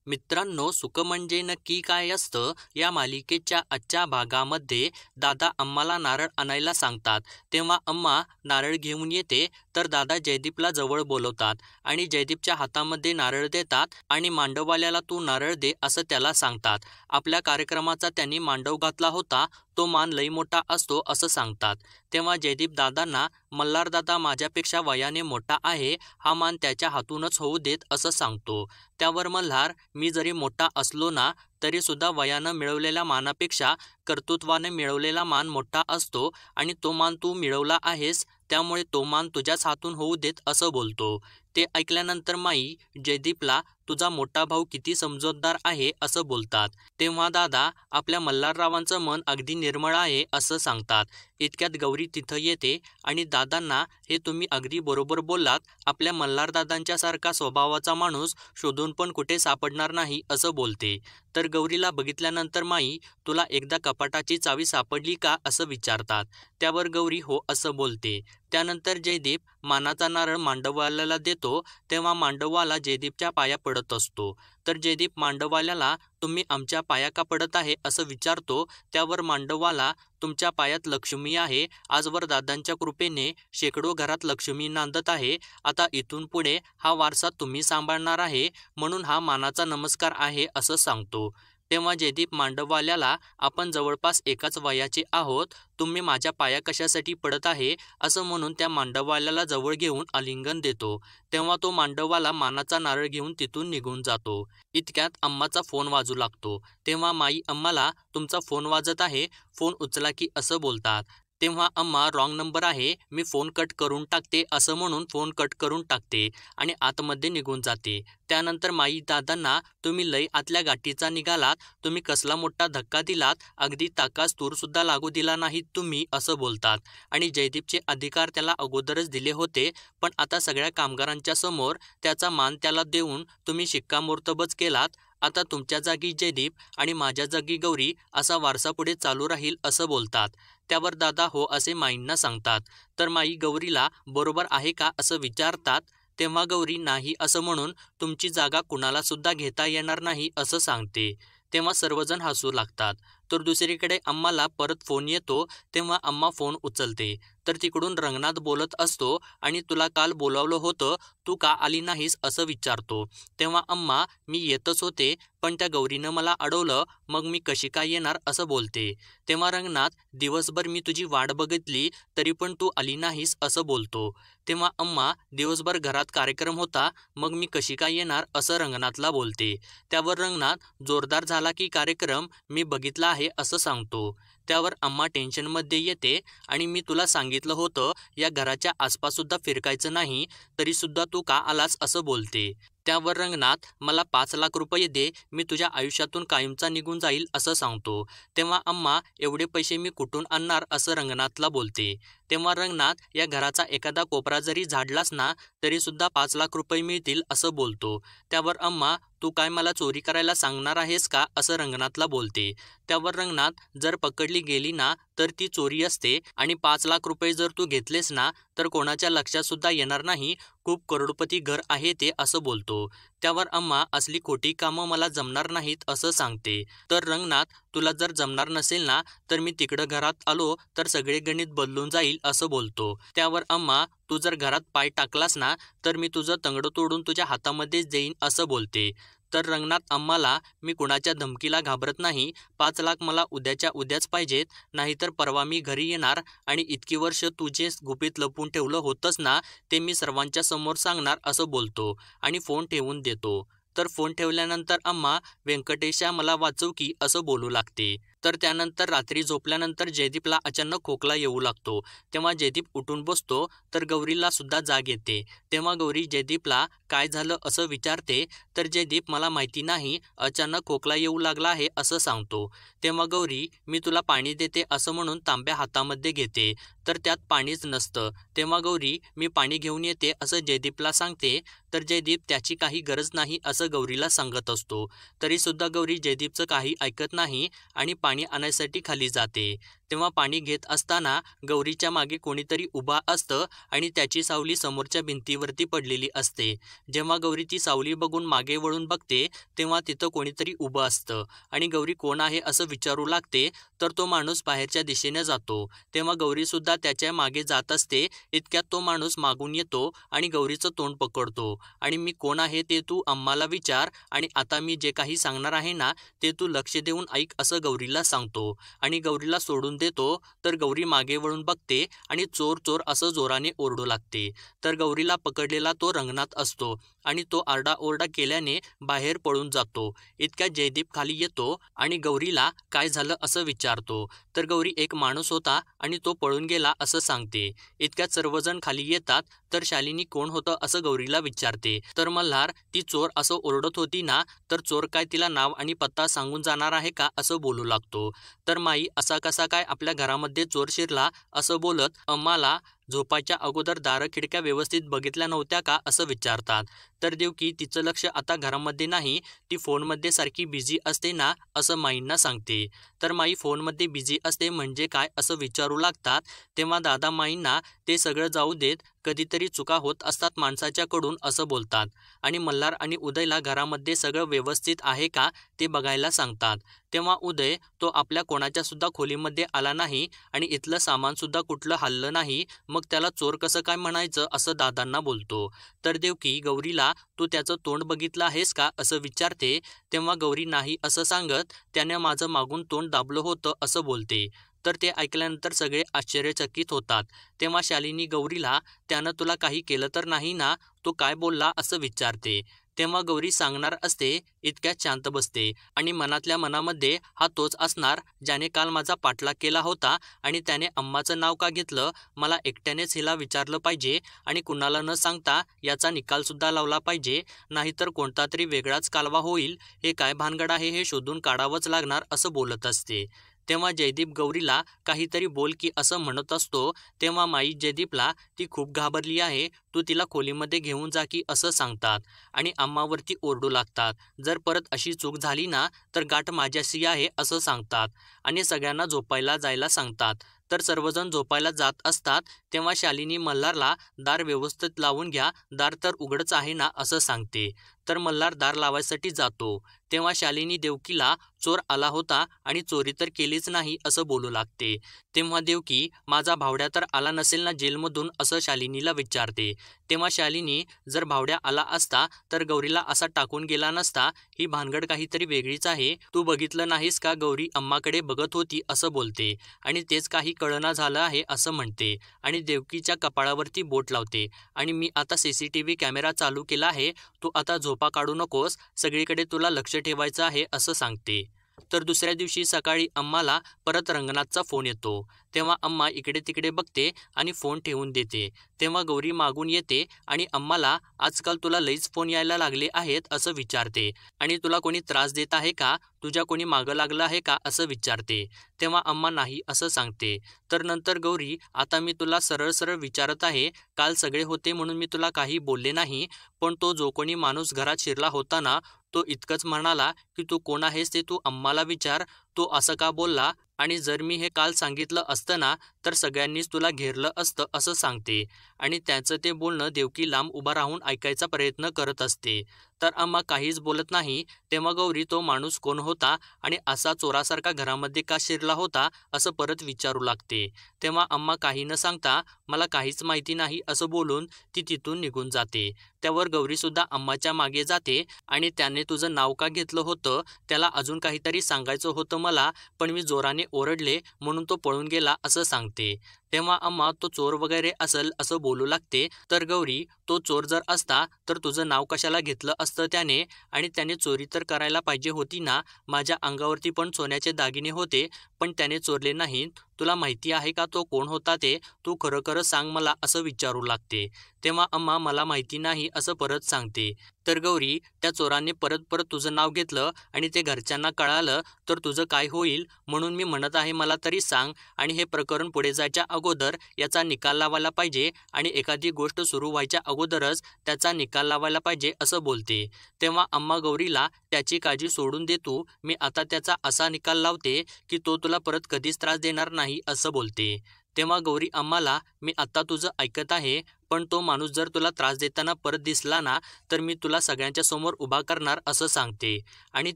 मित्रांनो, सुख म्हणजे नक्की काय असतं या मालिकेच्या आजच्या भागामध्ये दादा अम्माला नारळ आणायला सांगतात. तेव्हा अम्मा नारळ घेऊन येते, तर दादा जयदीपला जवळ बोलवतात आणि जयदीपच्या हातामध्ये नारळ देतात आणि मांडववाल्याला तू नारळ दे असं त्याला सांगतात. आपल्या कार्यक्रमाचा त्यांनी मांडव घातला होता, तो मान लई मोठा असतो असं सांगतात. तेव्हा जयदीप दादांना मल्हार दादा माझ्यापेक्षा वयाने मोठा आहे, हा मान त्याच्या हातूनच होऊ देत असं सांगतो. त्यावर मल्हार, मी जरी मोठा असलो ना तरी सुद्धा वयानं मिळवलेल्या मानापेक्षा कर्तृत्वाने मिळवलेला मान मोठा असतो आणि तो मान तू मिळवला आहेस, त्यामुळे तो मान तुझ्याच हातून होऊ देत असं बोलतो. ते ऐकल्यानंतर माई जयदीपला तुझा मोठा भाऊ किती समजूतदार आहे असं बोलतात. तेव्हा दादा आपल्या मल्हाररावांचं मन अगदी निर्मळ आहे असं सांगतात. इतक्यात गौरी तिथं येते आणि दादांना, हे तुम्ही अगदी बरोबर बोललात, आपल्या मल्हारदादांच्या सारखा स्वभावाचा माणूस शोधून पण कुठे सापडणार नाही असं बोलते. तर गौरीला बघितल्यानंतर माई, तुला एकदा कपाटाची चावी सापडली का असं विचारतात. त्यावर गौरी हो असं बोलते. त्यानंतर जयदीप मानाचा नारळ मांडववाल्याला देतो, तेव्हा मांडववाला जयदीपच्या पाया पडत असतो. तर जयदीप मांडववाल्याला, तुम्ही आमच्या पाया का पडत आहे असं विचारतो. त्यावर मांडववाला, तुमच्या पायात लक्ष्मी आहे, आजवर दादांच्या कृपेने शेकडो घरात लक्ष्मी नांदत आहे, आता इथून पुढे हा वारसा तुम्ही सांभाळणार आहे, म्हणून हा मानाचा नमस्कार आहे असं सांगतो. तेव्हा जयदीप मांडववाल्याला, आपण जवळपास एकाच वयाचे आहोत, तुम्ही माझ्या पाया कशासाठी पडत आहे असं म्हणून त्या मांडववाल्याला जवळ घेऊन आलिंगन देतो. तेव्हा तो मांडववाला मानाचा नारळ घेऊन तिथून निघून जातो. इतक्यात अम्माचा फोन वाजू लागतो. तेव्हा माई अम्माला, तुमचा फोन वाजत आहे, फोन उचला की असं बोलतात. तेव्हा अम्मा, रॉंग नंबर आहे, मी फोन कट करून टाकते असं म्हणून फोन कट करून टाकते आणि आतमध्ये निघून जाते. त्यानंतर माई दादांना, तुम्ही लई आतल्या गाठीचा निघालात, तुम्ही कसला मोठा धक्का दिलात, अगदी ताकास तूर सुद्धा लागू दिला नाहीत तुम्ही असं बोलतात. आणि जयदीपचे अधिकार त्याला अगोदरच दिले होते, पण आता सगळ्या कामगारांच्या समोर त्याचा मान त्याला देऊन तुम्ही शिक्कामोर्तबच केलात. आता तुमच्या जागी जयदीप आणि माझ्या जागी गौरी असा वारसा पुढे चालू राहील असं बोलतात. त्यावर दादा हो असे माईंना सांगतात. तर माई गौरीला बरोबर आहे का असं विचारतात. तेव्हा गौरी नाही असं म्हणून तुमची जागा कुणाला सुद्धा घेता येणार नाही असं सांगते. तेव्हा सर्वजण हसू लागतात. तर दुसरीकडे अम्माला परत फोन येतो. तेव्हा अम्मा फोन उचलते, तर तिकडून रंगनाथ बोलत असतो आणि तुला काल बोलावलं होतं, तू का आली नाहीस असं विचारतो. तेव्हा अम्मा, मी येतच होते, पण त्या गौरीनं मला अडवलं, मग मी कशी काय येणार असं बोलते. तेव्हा रंगनाथ, दिवसभर मी तुझी वाट बघितली तरी पण तू आली नाहीस असं बोलतो. तेव्हा अम्मा, दिवसभर घरात कार्यक्रम होता, मग मी कशी काय येणार असं रंगनाथला बोलते. त्यावर रंगनाथ, जोरदार झाला की कार्यक्रम, मी बघितला आहे असं सांगतो. त्यावर अम्मा टेन्शनमध्ये येते आणि मी तुला सांगितलं होतं या घराच्या आसपास सुद्धा फिरकायचं नाही, तरी सुद्धा तू का आलास असं बोलते. त्यावर रंगनाथ, मला 5 लाख रुपये दे, मी तुझ्या आयुष्यातून कायमचा निघून जाईल असं सांगतो. तेव्हा अम्मा, एवढे पैसे मी कुठून आणणार असं रंगनाथला बोलते. तेव्हा रंगनाथ, या घराचा एखादा कोपरा जरी झाडलास ना तरी सुद्धा 5 लाख रुपये मिळतील असं बोलतो. त्यावर अम्मा, तू काय मला चोरी करायला सांगणार आहेस का असं रंगनाथला बोलते. त्यावर रंगनाथ, जर पकडली गेली ना तर ती चोरी असते आणि 5 लाख रुपये जर तू घेतलेस ना तर कोणाच्या लक्षात सुद्धा येणार नाही, खूप करोडपती घर आहे ते असं बोलतो. त्यावर अम्मा, असली खोटी कामं मला जमणार नाहीत असं सांगते. तर रंगनाथ, तुला जर जमणार नसेल ना तर मी तिकडं घरात आलो तर सगळे गणित बदलून जाईल असं बोलतो. त्यावर अम्मा, तू जर घरात पाय टाकलास ना तर मी तुझं तंगड तोडून तुझ्या हातामध्येच देईन असं बोलते. तर रंगनाथ अम्माला, मी कुणाच्या धमकीला घाबरत नाही, 5 लाख मला उद्याच्या उद्याच पाहिजेत, नाहीतर परवा मी घरी येणार आणि इतकी वर्ष तू जे गुपित लपवून ठेवलं होतंस ना ते मी सर्वांच्या समोर सांगणार असं बोलतो आणि फोन ठेवून देतो. तर फोन ठेवल्यानंतर अम्मा, व्यंकटेशा मला वाचव की असं बोलू लागते. तर त्यानंतर रात्री झोपल्यानंतर जयदीपला अचानक खोकला येऊ लागतो. तेव्हा जयदीप उठून बसतो, तर गौरीला सुद्धा जाग येते. तेव्हा गौरी जयदीपला काय झालं असं विचारते. तर जयदीप, मला माहिती नाही, अचानक खोकला येऊ लागला आहे असं सांगतो. तेव्हा गौरी, मी तुला पाणी देते असं म्हणून तांब्या हातामध्ये घेते, तर त्यात पाणीच नसतं. तेव्हा गौरी, मी पाणी घेऊन येते असं जयदीपला सांगते. तर जयदीप त्याची काही गरज नाही असं गौरीला सांगत असतो. तरीसुद्धा गौरी जयदीपचं काही ऐकत नाही आणि पाणी आणायसाठी खाली जाते. तेव्हा पाणी घेत असताना गौरीच्या मागे कोणीतरी उभा असतं आणि त्याची सावली समोरच्या भिंतीवरती पडलेली असते. जेव्हा गौरी ती सावली बघून मागे वळून बघते तेव्हा तिथं कोणीतरी उभं असतं आणि गौरी कोण आहे असं विचारू लागते. तर तो माणूस बाहेरच्या दिशेने जातो. तेव्हा गौरीसुद्धा त्याच्या मागे जात असते. इतक्यात तो माणूस मागून येतो आणि गौरीचं तोंड पकडतो आणि मी कोण आहे ते तू आम्हाला विचार आणि आता मी जे काही सांगणार आहे ना ते तू लक्ष देऊन ऐक असं गौरीला सांगतो आणि गौरीला सोडून देतो. तर गौरी मागे वळून बघते आणि चोर चोर असं जोराने ओरडू लागते. तर गौरीला पकडलेला तो रंगनाथ असतो आणि तो आरडाओरडा केल्याने बाहेर पळून जातो. इतक्यात जयदीप खाली येतो आणि गौरीला काय झालं असं विचारतो. तर गौरी एक माणूस होता आणि तो पळून गेला असं सांगते. इतक्यात सर्वजण खाली येतात. तर शालिनी कोण होतं असं गौरीला विचारते. तर मल्हार ती चोर असं ओरडत होती ना तर चोर काय तिला नाव आणि पत्ता सांगून जाणार आहे का असं बोलू लागतो. तर माई असा कसा काय आपल्या घरामध्ये चोर शिरला असं बोलत आम्हाला झोपायच्या अगोदर दारं खिडक्या व्यवस्थित बघितल्या नव्हत्या का असं विचारतात. तर देवकी तिचं लक्ष आता घरामध्ये नाही, ती फोनमध्ये सारखी बिझी असते ना असं माईंना सांगते. तर माई फोनमध्ये बिझी असते म्हणजे काय असं विचारू लागतात. तेव्हा दादा माईंना ते सगळं जाऊ देत, कधीतरी चुका होत असतात माणसाच्याकडून असं बोलतात आणि मल्हार आणि उदयला घरामध्ये सगळं व्यवस्थित आहे का ते बघायला सांगतात. तेव्हा उदय तो आपल्या कोणाच्या सुद्धा खोलीमध्ये आला नाही आणि इथलं सामान सुद्धा कुठलं हल्लं नाही, मग त्याला चोर कसं काय म्हणायचं असं दादांना बोलतो. तर देवकी गौरीला तू त्याचं तोंड बघितलं आहेस का असं विचारते. तेव्हा गौरी नाही असं सांगत त्याने माझं मागून तोंड दाबलं होतं असं बोलते. तर ते ऐकल्यानंतर सगळे आश्चर्यचकित होतात. तेव्हा शालिनी गौरीला त्यानं तुला काही केलं तर नाही ना, तो काय बोलला असं विचारते. तेव्हा गौरी सांगणार असते. इतक्यात शांत बसते आणि मनातल्या मनामध्ये हा तोच असणार ज्याने काल माझा पाठलाग केला होता आणि त्याने अम्माचं नाव का घेतलं, मला एकट्यानेच हिला विचारलं पाहिजे आणि कुणाला न सांगता याचा निकालसुद्धा लावला पाहिजे, नाहीतर कोणता तरी वेगळाच कालवा होईल. हे काय भानगड आहे हे शोधून काढावंच लागणार असं बोलत असते. तेव्हा जयदीप गौरीला काहीतरी बोल की असं म्हणत असतो. तेव्हा माई जयदीपला ती खूप घाबरली आहे, तू तिला खोलीमध्ये घेऊन जा की असं सांगतात आणि अम्मावरती ओरडू लागतात. जर परत अशी चूक झाली ना तर गाठ माझ्याशी आहे असं सांगतात आणि सगळ्यांना झोपायला जायला सांगतात. तर सर्वजण झोपायला जात असतात. तेव्हा शालिनी मल्हारला दार व्यवस्थित लावून घ्या, दार तर उघडच आहे ना असं सांगते. तर मल्हार दार लावायसाठी जातो. तेव्हा शालिनी देवकीला चोर आला होता आणि चोरी तर केलीच नाही असं बोलू लागते. तेव्हा देवकी माझा भावड्या तर आला नसेल ना जेलमधून असं शालिनीला विचारते. तेव्हा शालिनी जर भावड्या आला असता तर गौरीला असा टाकून गेला नसता, ही भानगड काहीतरी वेगळीच आहे, तू बघितलं नाहीस का गौरी अम्माकडे बघत होती असं बोलते आणि तेच काही कळना झालं आहे असं म्हणते आणि देवकीच्या कपाळावरती बोट लावते आणि मी आता CCTV कॅमेरा चालू केला आहे, तू आता झोपा काढू नकोस, सगळीकडे तुला लक्ष ठेवायचं आहे असं सांगते. तर दुसऱ्या दिवशी सकाळी अम्माला परत रंगनाथचा फोन येतो. तेव्हा अम्मा इकडे तिकडे बघते आणि फोन ठेवून देते. तेव्हा गौरी मागून येते आणि अम्माला आजकाल तुला लईच फोन यायला लागले आहेत असं विचारते आणि तुला कोणी त्रास देत आहे का, तुझ्या कोणी मागं लागलं आहे का असं विचारते. तेव्हा अम्मा नाही असं सांगते. तर नंतर गौरी आता मी तुला सरळ सरळ विचारत आहे, काल सगळे होते म्हणून मी तुला काही बोलले नाही, पण तो जो कोणी माणूस घरात शिरला होता ना तो इतकंच म्हणाला की तू कोण आहेस ते तू अम्माला विचार, तो असं का बोलला आणि जर मी हे काल सांगितलं असतं ना तर सगळ्यांनीच तुला घेरलं असतं असं सांगते आणि त्याचं ते बोलणं देवकी लांब उभा राहून ऐकायचा प्रयत्न करत असते. तर अम्मा काहीच बोलत नाही. तेव्हा गौरी तो माणूस कोण होता आणि असा चोरासारखा घरामध्ये का शिरला होता असं परत विचारू लागते. तेव्हा अम्मा काही न सांगता मला काहीच माहिती नाही असं बोलून ती तिथून निघून जाते. त्यावर गौरीसुद्धा अम्माच्या मागे जाते आणि त्याने तुझं नाव का घेतलं होतं, त्याला अजून काहीतरी सांगायचं होतं मला, पण मी जोराने ओरडले म्हणून तो पळून गेला असं सांगते. तेव्हा अम्मा तो चोर वगैरे असेल असं बोलू लागते. तर गौरी तो चोर जर असता तर तुझं नाव कशाला घेतलं असतं त्याने, आणि त्याने चोरी तर करायला पाहिजे होती ना, माझ्या अंगावरती पण सोन्याचे दागिने होते पण त्याने चोरले नाहीत, तुला माहिती आहे का तो कोण होता ते, तू खरं खरं सांग मला असं विचारू लागते. तेव्हा अम्मा मला माहिती नाही असं परत सांगते. तर गौरी त्या चोराने परत परत तुझं नाव घेतलं आणि ते घरच्यांना कळालं तर तुझं काय होईल, म्हणून मी म्हणत आहे मला तरी सांग आणि हे प्रकरण पुढे जायच्या अगोदर याचा निकाल लावायला पाहिजे आणि एखादी गोष्ट सुरू व्हायच्या अगोदरच त्याचा निकाल लावायला पाहिजे असं बोलते. तेव्हा अम्मा गौरीला त्याची काळजी सोडून दे तू, मी आता त्याचा असा निकाल लावते की तो तुला परत कधीच त्रास देणार नाही असं बोलते. तेव्हा गौरी अम्माला मी आत्ता तुझं ऐकत आहे, पण तो माणूस जर तुला त्रास देताना परत दिसला ना तर मी तुला सगळ्यांच्या समोर उभा करणार असं सांगते आणि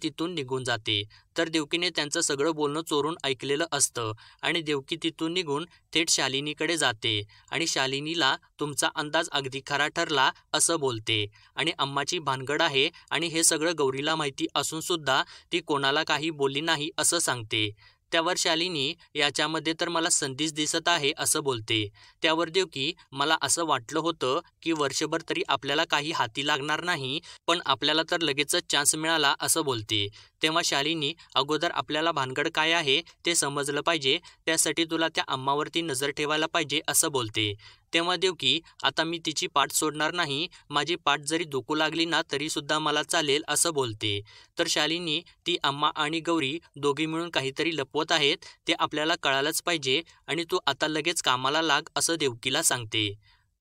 तिथून निघून जाते. तर देवकीने त्यांचं सगळं बोलणं चोरून ऐकलेलं असतं आणि देवकी तिथून निघून थेट शालिनीकडे जाते आणि शालिनीला तुमचा अंदाज अगदी खरा ठरला असं बोलते आणि अम्माची भानगड आहे आणि हे सगळं गौरीला माहिती असून सुद्धा ती कोणाला काही बोलली नाही असं सांगते. त्यावर शालिनी याच्यामध्ये तर मला संधीच दिसत आहे असं बोलते. त्यावर देवकी मला असं वाटलं होतं की वर्षभर तरी आपल्याला काही हाती लागणार नाही, पण आपल्याला तर लगेचच चान्स मिळाला असं बोलते. तेव्हा शालिनी अगोदर आपल्याला भानगड काय आहे ते समजलं पाहिजे, त्यासाठी तुला त्या अम्मावरती नजर ठेवायला पाहिजे असं बोलते. तेव्हा देवकी आता मी तिची पाठ सोडणार नाही, माझी पाठ जरी दुखू लागली ना तरी सुद्धा मला चालेल असं बोलते. तर शालिनी ती अम्मा आणि गौरी दोघी मिळून काहीतरी लपवत आहेत ते आपल्याला कळालंच पाहिजे आणि तू आता लगेच कामाला लाग असं देवकीला सांगते.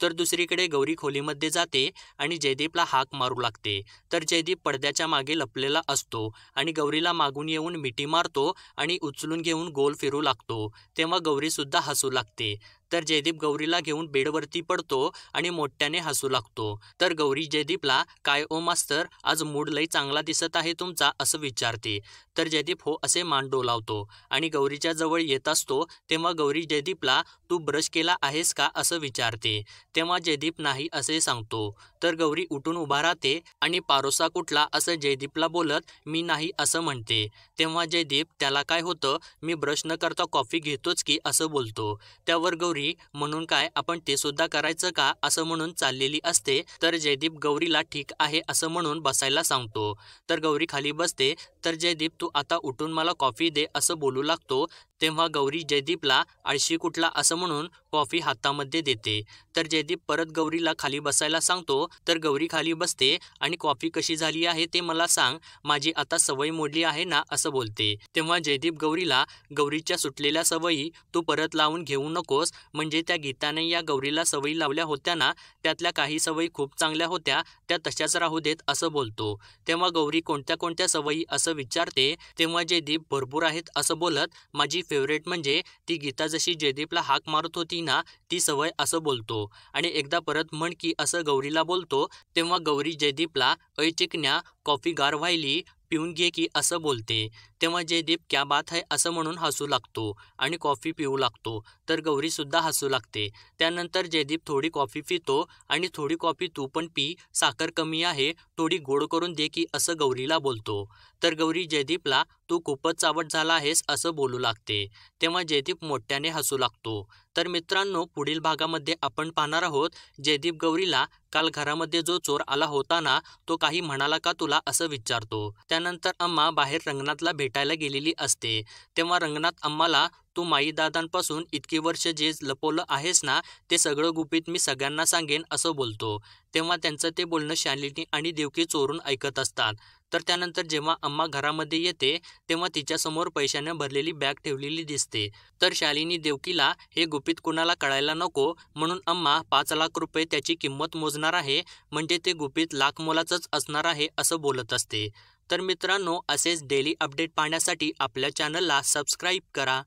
तर दुसरीकडे गौरी खोलीमध्ये जाते आणि जयदीपला हाक मारू लागते. तर जयदीप पडद्याच्या मागे लपलेला असतो आणि गौरीला मागून येऊन मिठी मारतो आणि उचलून घेऊन गोल फिरू लागतो. तेव्हा गौरी सुद्धा हसू लागते. तर जयदीप गौरीला घेऊन बेडवरती पडतो आणि मोठ्याने हसू लागतो. तर गौरी जयदीपला काय ओ मास्तर, आज मूड लई चांगला दिसत आहे तुमचा असं विचारते. तर जयदीप हो असे मान डोलावतो आणि गौरीच्या जवळ येत असतो. तेव्हा गौरी जयदीपला तू ब्रश केला आहेस का असं विचारते. तेव्हा जयदीप नाही असे सांगतो. तर गौरी उठून उभा राहते आणि पारोसा कुठला असं जयदीपला बोलत मी नाही असं म्हणते. तेव्हा जयदीप त्याला काय होतं, मी ब्रश न करता कॉफी घेतोच की असं बोलतो. त्यावर गौरी म्हणून काय आपण ते सुद्धा करायचं का असं म्हणून चाललेली असते. तर जयदीप गौरीला ठीक आहे असं म्हणून बसायला सांगतो. तर गौरी खाली बसते. तर जयदीप तू आता उठून मला कॉफी दे असं बोलू लागतो. तेव्हा गौरी जयदीपला आळशी कुठला असं म्हणून कॉफी हातामध्ये देते. तर जयदीप परत गौरीला खाली बसायला सांगतो. तर गौरी खाली बसते आणि कॉफी कशी झाली आहे ते मला सांग, माझी आता सवय मोडली आहे ना असं बोलते. तेव्हा जयदीप गौरीला गौरीच्या सुटलेल्या सवयी तू परत लावून घेऊ नकोस, म्हणजे त्या गीताने या गौरीला सवयी लावल्या होत्या ना त्यातल्या काही सवयी खूप चांगल्या होत्या, त्या तशाच राहू देत असं बोलतो. तेव्हा गौरी कोणत्या कोणत्या सवयी असं विचारते. तेव्हा जयदीप भरपूर आहेत असं बोलत माझी फेवरेट म्हणजे ती गीता जशी जयदीपला हाक मारत होती ना ती सवय असं बोलतो आणि एकदा परत म्हण की असं गौरीला बोलतो. तेव्हा गौरी जयदीपला ऐ चिकन्या कॉफी गार व्हायली, पिऊन घे की असं बोलते. तेव्हा जयदीप क्या बात है असं म्हणून हसू लागतो आणि कॉफी पिऊ लागतो. तर गौरी सुद्धा हसू लागते. त्यानंतर जयदीप थोडी कॉफी पितो आणि थोडी कॉफी तू पण पी, साखर कमी आहे, थोडी गोड करून दे की असं गौरीला बोलतो. तर गौरी जयदीपला तू खूपच चावट झाला आहेस असं बोलू लागते. तेव्हा जयदीप मोठ्याने हसू लागतो. तर मित्रांनो पुढील भागामध्ये आपण पाहणार आहोत जयदीप गौरीला काल घरामध्ये जो चोर आला होता ना तो काही म्हणाला का तुला असं विचारतो. त्यानंतर अम्मा बाहेर रंगनाथला भेटायला गेलेली असते. तेव्हा रंगनाथ अम्माला तू माईदादांपासून इतकी वर्ष जे लपवलं आहेस ना ते सगळं गुपित मी सगळ्यांना सांगेन असं बोलतो. तेव्हा त्यांचं ते बोलणं शालिनी आणि देवकी चोरून ऐकत असतात. तर त्यानंतर जेव्हा अम्मा घरामध्ये येते तेव्हा तिच्यासमोर पैशाने भरलेली बॅग ठेवलेली दिसते. तर शालिनी देवकीला हे गुपित कुणाला कळायला नको म्हणून अम्मा 5 लाख रुपये त्याची किंमत मोजणार आहे, म्हणजे ते गुपित लाख मोलाचंच असणार आहे असं बोलत असते. तर मित्रांनो असेच डेली अपडेट पाहण्यासाठी आपल्या चॅनलला सबस्क्राईब करा.